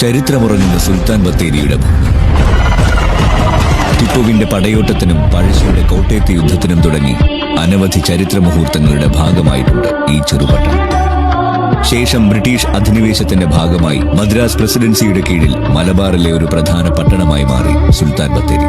ചരിത്രമുറങ്ങുന്ന സുൽത്താൻ ബത്തേരിയുടെ ഭൂമി. ടിപ്പുവിന്റെ പടയോട്ടത്തിനും പഴശ്ശിയുടെ കോട്ടയത്തെ യുദ്ധത്തിനും തുടങ്ങി അനവധി ചരിത്ര മുഹൂർത്തങ്ങളുടെ ഭാഗമായിട്ടുണ്ട് ഈ ചെറുപട്ടണം. ശേഷം ബ്രിട്ടീഷ് അധിനിവേശത്തിന്റെ ഭാഗമായി മദ്രാസ് പ്രസിഡൻസിയുടെ കീഴിൽ മലബാറിലെ ഒരു പ്രധാന പട്ടണമായി മാറി സുൽത്താൻ ബത്തേരി.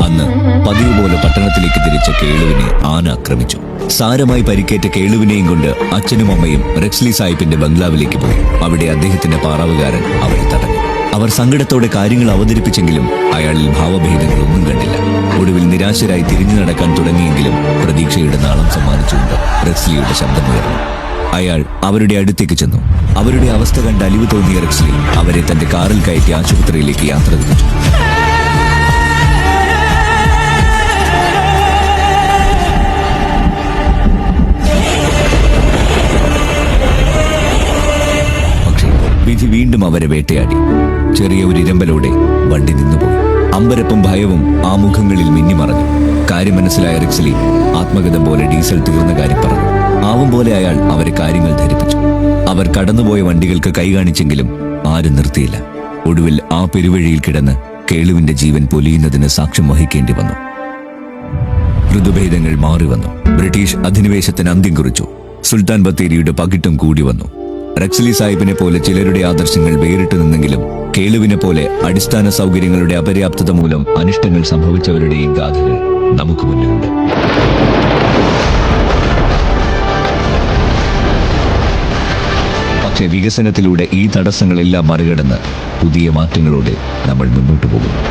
അന്ന് പതിവ് പോലെ പട്ടണത്തിലേക്ക് തിരിച്ച കേളുവിനെ ആന ആക്രമിച്ചു. സാരമായി പരിക്കേറ്റ കേളുവിനെയും കൊണ്ട് അച്ഛനും അമ്മയും റെക്സ്ലി സാഹിബിന്റെ ബംഗ്ലാവിലേക്ക് പോയി. അവിടെ അദ്ദേഹത്തിന്റെ പാറാവുകാരൻ അവരെ തടഞ്ഞു. അവർ സങ്കടത്തോടെ കാര്യങ്ങൾ അവതരിപ്പിച്ചെങ്കിലും അയാളിൽ ഭാവഭേദങ്ങളൊന്നും കണ്ടില്ല. ഒടുവിൽ നിരാശരായി തിരിഞ്ഞു നടക്കാൻ തുടങ്ങിയെങ്കിലും പ്രതീക്ഷയുടെ നാളം സമ്മാനിച്ചുകൊണ്ട് റെക്സ്ലിയുടെ ശബ്ദമുയർന്നു. അയാൾ അവരുടെ അടുത്തേക്ക് ചെന്നു. അവരുടെ അവസ്ഥ കണ്ട് അലിവ് തോന്നിയ റെക്സ്ലി അവരെ തന്റെ കാറിൽ കയറ്റി ആശുപത്രിയിലേക്ക് യാത്ര തിരിച്ചു. പക്ഷേ വിധി വീണ്ടും അവരെ വേട്ടയാടി. ചെറിയ ഒരു ഇരമ്പലോടെ വണ്ടി നിന്നുപോയി. അമ്പരപ്പും ഭയവും ആ മുഖങ്ങളിൽ മിന്നിമറഞ്ഞു. കാര്യം മനസ്സിലായ റെക്സ്ലി ആത്മഗതം പോലെ ഡീസൽ തീർന്ന കാര്യം പറഞ്ഞു. ആവും പോലെ അയാൾ അവരെ കാര്യങ്ങൾ ധരിപ്പിച്ചു. അവർ കടന്നുപോയ വണ്ടികൾക്ക് കൈ കാണിച്ചെങ്കിലും ആരും നിർത്തിയില്ല. ഒടുവിൽ ആ പെരുവഴിയിൽ കിടന്ന് കേളുവിന്റെ ജീവൻ പൊലിയുന്നതിന് സാക്ഷ്യം വഹിക്കേണ്ടി വന്നു. ഋതുഭേദങ്ങൾ മാറി വന്നു. ബ്രിട്ടീഷ് അധിനിവേശത്തിന് അന്ത്യം കുറിച്ചു. സുൽത്താൻ ബത്തേരിയുടെ പകിട്ടും കൂടി വന്നു. റെക്സ്ലി സാഹിബിനെ പോലെ ചിലരുടെ ആദർശങ്ങൾ വേറിട്ട് നിന്നെങ്കിലും കേളുവിനെ പോലെ അടിസ്ഥാന സൗകര്യങ്ങളുടെ അപര്യാപ്തത മൂലം അനിഷ്ടങ്ങൾ സംഭവിച്ചവരുടെയും ഗാഥകൾ നമുക്ക് മുന്നിലുണ്ട്. പക്ഷേ വികസനത്തിലൂടെ ഈ തടസ്സങ്ങളെല്ലാം മറികടന്ന് പുതിയ മാറ്റങ്ങളോടെ നമ്മൾ മുന്നോട്ട് പോകുന്നു.